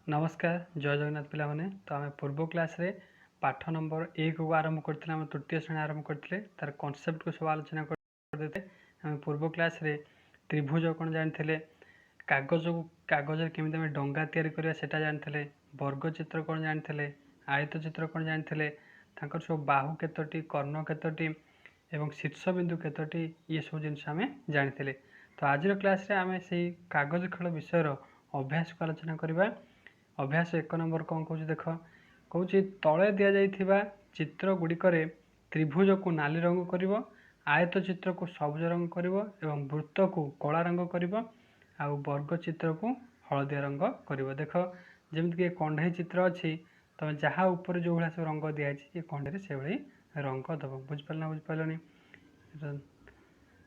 नमस्कार जय जगन्नाथ पिला माने तो आम पूर्व क्लास रे पाठ नंबर 1 को आरंभ करते आम तृतीय श्रेणी आरंभ करते तार कॉन्सेप्ट को सब आलोचना करते आम पूर्व क्लास रे त्रिभुज कौन जानते कागज को कागज केमी आम डंगा तैयारी करवा सेटा जानते वर्ग चित्र कौन जानते आयत चित्र कौन जानते सब बाहु केतोटी कर्ण केतोटी एवं शीर्ष बिंदु केतोटी ये सब जिनस आम जानते तो आज क्लास रे आम से कागज खेल विषय अभ्यास को आलोचना करवा। अभ्यास 1 नंबर कौन कौच देख कौच तले दि जाइथिबा चित्र गुड़िकर त्रिभुज को नाली रंग कर आयत चित्र को सबुज रंग कर एवं वृत्त को कला रंग कर वर्ग चित्र को हलदिया रंग कर देख जमीक कंढे चित्र अच्छी तुम जहाँ ऊपर जो भाया सब रंग दिखाई कंढे से भाई रंग दब बुझिपार ना बुझिपारे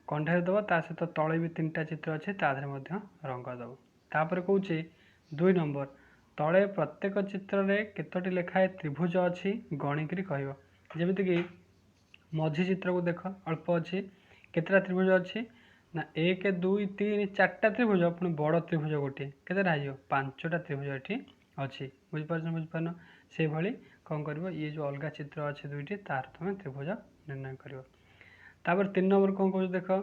कंढे दब ता सहित तले भी 3टा चित्र अच्छे ताधे रंग दब तापर कौच 2 नंबर तले प्रत्येक चित्र रे केतोटी लेखाए त्रिभुज अच्छी गणिकी कह जमीक मझी चित्र को देख अल्प अच्छी केतटा त्रिभुज अच्छी ना 1 2 3 4टा त्रिभुज पुणी बड़ त्रिभुज गोटे केतटा हो 5टा त्रिभुज ये अच्छी बुझिपार से भाई कौन कर ये जो अलग चित्र अच्छे दुईटी तार तुम त्रिभुज निर्णय कर 3 नंबर कौन कह देख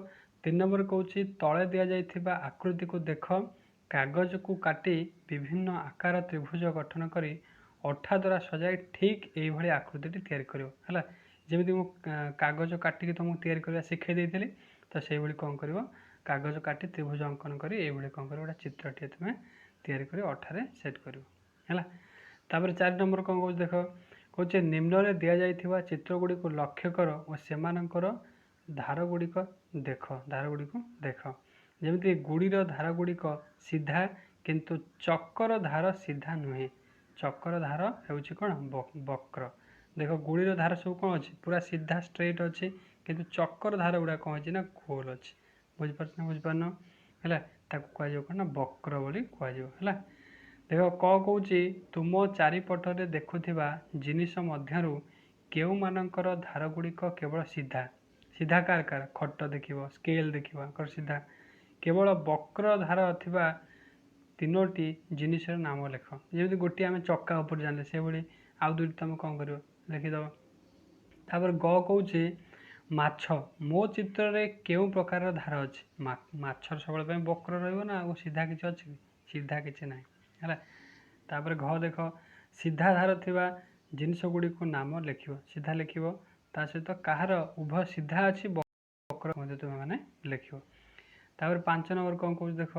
3 नंबर कौच तले दि जाइथिबा आकृति को देख कागज को काटी विभिन्न आकार त्रिभुज गठन करी अठा द्वारा सजाई ठीक ये आकृति तैयारी करा जमी कागज काटिक तुमको तैयारी करवा शिखे देती तो से कौन कर कागज काटी त्रिभुज अंकन कर कौन कर चित्रटे तुम तैयारी कर अठारे सेट कर 4 नंबर कौन कह देख कौचे निम्न दि जाइथिबा चित्र गुड़ी को लक्ष्य कर और सेमानंकर धार गुड़िक देख जमी गुड़ीर धार गुड़िक सीधा किंतु चक्कर धार सीधा नुहे चक्कर धार होउछि कौन वक्र देख गुड़ीर धार सब कौन अच्छी पूरा सीधा स्ट्रेट अच्छी किंतु चक्कर धार गुड़ा कौन अच्छी ना गोल अच्छी बुझिपार है कह कौन ना वक्र बोली कह देख कौच तुम चारिपटे देखुथिबा जिनिस मध्यरु केउ मानकर धार गुड़िक केवल सीधा सीधा कार खट देखिबो स्केल देखिबो सीधा केवल वक्र धार थिबा 3टी जिनिस नाम लेख जमी गोटे आम चक्का उपर जाने से भाई आउ दुईटी तुम कौन कर लिखिदेव तापर ग कौच माछ मो चित्र रे केउ प्रकार धार अच्छी माछर सब वक्र रहा सीधा किसी अच्छी सीधा किसी ना है तापर घ देख सीधा धार थिबा जिनिस गुड़ी को नाम लिख सीधा लिख ता सहित कहार उभय सीधा अच्छी वक्र तुम मैंने लिख तापर 5 नंबर कौन कौच देख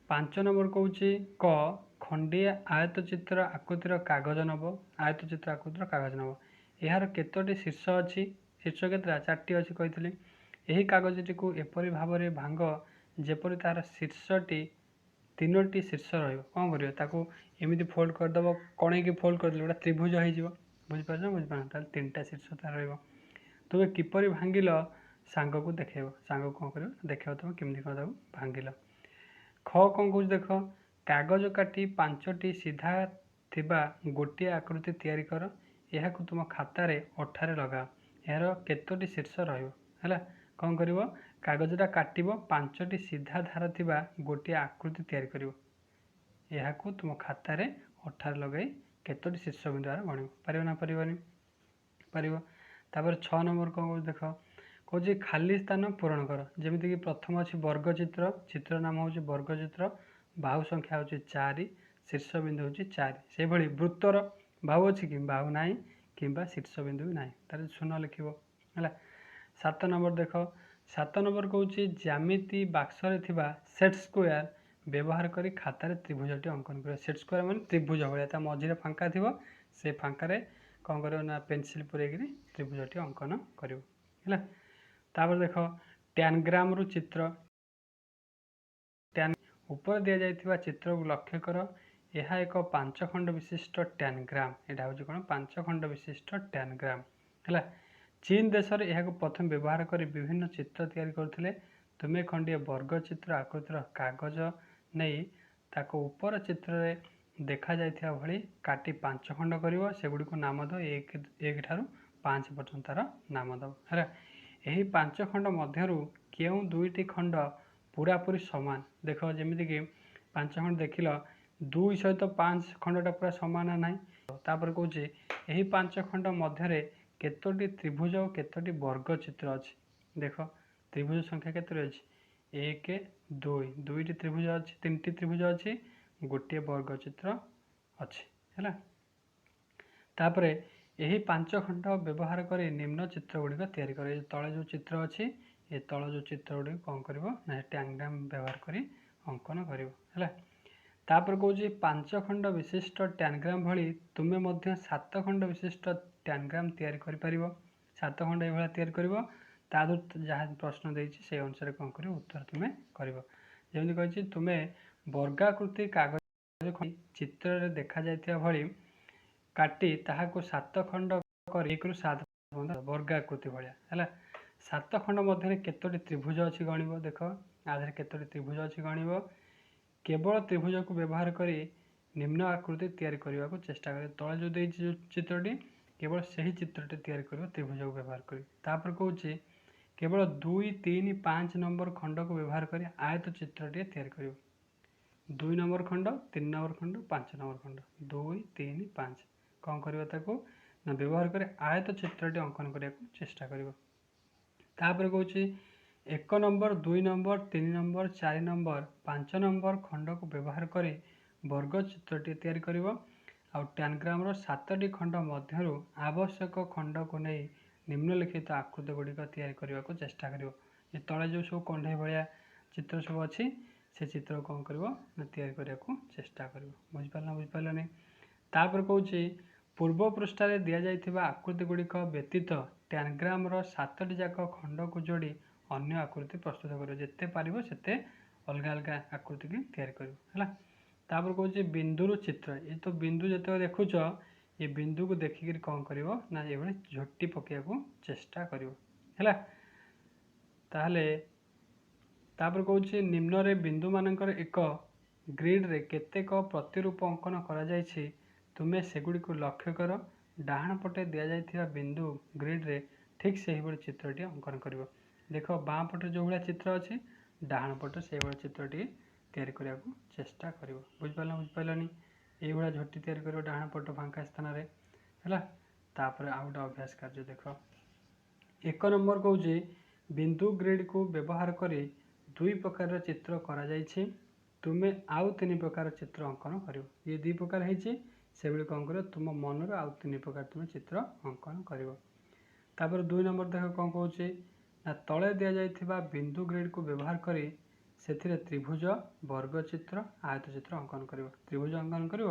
5 नंबर कौच क खंडिया आयत चित्र आकृतिर कागज नब आयत चित्र आकृतिर कागज नब यार केतोटी शीर्ष अच्छी शीर्ष केतटा 4टी अच्छी कही यही कागजटी को एपरी भाव में भांग जेपरी तार शीर्षटी 3टी शीर्ष रौन कर एमती फोल्ड करदेव कणे की फोल्ड करदे गोटे त्रिभुज हो बुझिपार बुझिपार 3टा शीर्ष तार रुम किपरि भांगिल सांग को देखेब सांग कौन कर देखेब तुम केमती कौन भांगिल ख कौन कौच देख कागज काटी 5टी सीधा थिबा गोटे आकृति तैयारी कर यह तुम खातार अठारे लगा यार केतोटी शीर्ष रहा कौन कर कागजटा काटब 5टी सीधा धार थिबा गोटे आकृति तैयारी कर यह तुम खातार अठारे लगे केतोटी शीर्ष बिंदु गण पार ना पार 6 नंबर कौन कौच देख कौच खाली स्थान पूरण कर जमीक प्रथम अच्छी वर्ग चित्र चित्र नाम हूँ वर्ग चित्र बाहु संख्या हूँ 4 शीर्ष बिंदु हूँ 4 से भाई वृत्तर बाहु अच्छी कि बाहु ना कि शीर्ष बिंदु भी ना तार शून्य लिख है 7 नंबर देख 7 नंबर कौच ज्यामिति बाक्सरे थिबा सेट स्क्वायर व्यवहार करी खातार त्रिभुजटी अंकन कर सेट स्क्वायर मान त्रिभुज भाया मझे फांका थी से फांकार कौन कर पेनसिल पूरेक त्रिभुजटी अंकन कर तापर देख टैनग्राम रु चित्र टैन ऊपर दि जाइथिबा चित्र को लक्ष्य कर यह एक 5 खंड विशिष्ट टैनग्राम यहाँ हूँ कौन 5 खंड विशिष्ट टैनग्राम है चीन देश में यह प्रथम व्यवहार कर विभिन्न चित्र तैयारी करते तुम्हें खंडे वर्ग चित्र आकृतिर कागज नहीं ताको ऊपर चित्र रे देखा जाइथिबा भली काटी 5 खंड कर से गुड़ी को नाम दो 1 ठारू 5 पर्यंत तार नाम दो है यही 5 खंड मध्यरु केउ 2टी खंड पूरापूरी समान देख जमीक 5 खंड देख 2 सहित 5 खंडटा पूरा समान ना तापर कौच यही 5 खंड मध्य केतोटी त्रिभुज और केतोटी वर्ग चित्र अच्छी देख त्रिभुज संख्या केतोटी अच्छी 1 2 दुईटी त्रिभुज अच्छी 3टी त्रिभुज अच्छी गोटे वर्ग चित्र अच्छी है तापर यही 5 खंड व्यवहार कर निम्न चित्र गुड़िक तैयारी कर तले जो चित्र अच्छी ये तल जो चित्र गुड़िक कौन कर डायग्राम व्यवहार कर अंकन कर तापर कौच 5 खंड विशिष्ट डायग्राम भली तुम्हें मध्य 7 खंड विशिष्ट डायग्राम तैयारी कर पारिबो 7 खंड ये तैयारी कर जहाँ प्रश्न देती से अनुसार कौन कर उत्तर तुम्हें कर जमी कही तुम्हें वर्गाकृति कागज चित्र देखा जाइथिबा भली काटी ताहाको 7 खंड कर 1 रु 7 वर्गाकृति भाया है 7 खंड मध्य केतोटी त्रिभुज अच्छी गणिब देख आधार केतोटी त्रिभुज अच्छी गणिब केवल त्रिभुज को व्यवहार कर निम्न आकृति तैयारी करने को चेष्टा करें तले जो देती चित्रटी केवल सही चित्रटी तैयारी कर त्रिभुज को व्यवहार कर कौच केवल 2 3 5 नंबर खंड को व्यवहार कर आयत चित्रटी तैयारी कर 2 नंबर खंड 3 नंबर खंड 5 नंबर खंड 2 3 5 कौन कर व्यवहार कर आयत चित्रटी अंकन करने को चेष्टा कर कौच 1 number 2 number 3 number 4 number 5 number खंड को व्यवहार कर वर्ग चित्रटी तैयारी कर डायग्राम 7टी खंड मध्य आवश्यक खंड को नहीं निम्नलिखित आकृति गुड़िक तैयारी करने को चेष्टा कर तले जो सब कंढे भाया चित्र सब अच्छी से चित्र कौन कर तैयारी करने को चेष्टा कर बुझिपारे तापर कौच पूर्व पृष्ठ दि जाइथिबा आकृति गुड़िक व्यतीत डायग्राम 7टी जाक खंड को जोड़ी अन्य आकृति प्रस्तुत कर जिते पार से अलग अलग आकृति की तैयारी कर कौच बिंदु चित्र ये तो बिंदु जो देखुच ये बिंदु को देखिक कौन कर ये झोटी पकड़ा को चेष्टा कर तापर कौच निम्न रे बिंदु मानकर एक ग्रिड रे केतेक प्रतिरूप अंकन करा जायछि तुम्हें सेगुड़ी को लक्ष्य कर डाहाण पटे दि जाइथिबा बिंदु ग्रिड रे ठीक से ही चित्रटी अंकन कर देख बाँ पटे जो भाया चित्र अच्छी डाहाण पटे से भाया चित्रटी तैयारी करने को चेष्टा कर बुझिपारानी ये झोटी तैयारी कर डाहाण पट फांका स्थान है तापर आउ गोटे अभ्यास कार्य देख 1 नंबर कौच बिंदु ग्रिड को व्यवहार कर 2 प्रकार चित्र करा जायछि तुम्हें आउ 3 प्रकार चित्र अंकन कर ये 2 प्रकार है से कौन कर तुम मनर आउ 3 प्रकार तुम चित्र अंकन कर 2 नंबर देख कौन कौच ना तले दि जाइथिबा बिंदु ग्रिड को व्यवहार कर से त्रिभुज वर्ग चित्र आयत चित्र अंकन कर त्रिभुज अंकन कर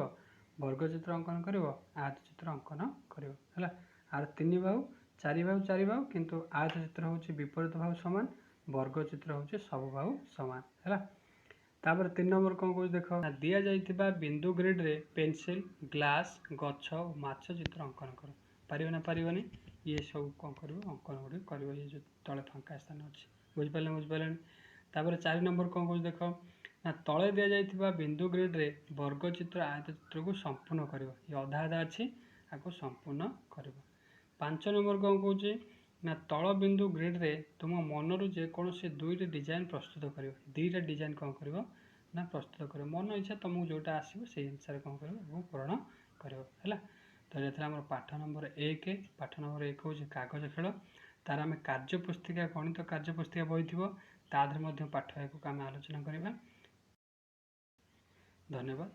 वर्ग चित्र अंकन कर आयत चित्र अंकन कर आर 3 बाहु 4 बाहु 4 बाहु किंतु आयत चित्र हूँ विपरीत बाहु सामान वर्ग चित्र हूँ सब बाहु सामान है तापर 3 नंबर कौन कौच देख दि जाइथिबा बिंदु ग्रिड रे पेंसिल ग्लास गछ माछ चित्र अंकन कर पारिबे ना पारिबनी ये सब कौन कर अंकन गुड़ी कर ये जो तले फांका स्थान अच्छी बुझिपारे तापर 4 नंबर कौन कौच देख ना तले दि जाइथिबा बिंदु ग्रिड रे वर्ग चित्र आयत चित्र को संपूर्ण कर ये अधा अधा अच्छी आपको संपूर्ण कर 5 नंबर कौन कौच ना तल बिंदु ग्रिड रे तुम मनरू जेकोसी 2टी डिजाइन प्रस्तुत कर 2टा डिजाइन कौन कर ना प्रस्तुत कर मन इच्छा तुमको जोटा आसो से अनुसार कौन कर पूरण कर तो ये आम पाठ नंबर 1 पाठ नंबर 1 हूँ कागज खेल तार आम कार्य पुस्तिका गणित कार्य पुस्तिका बही थी तादर पाठ एक आम आलोचना करवा धन्यवाद।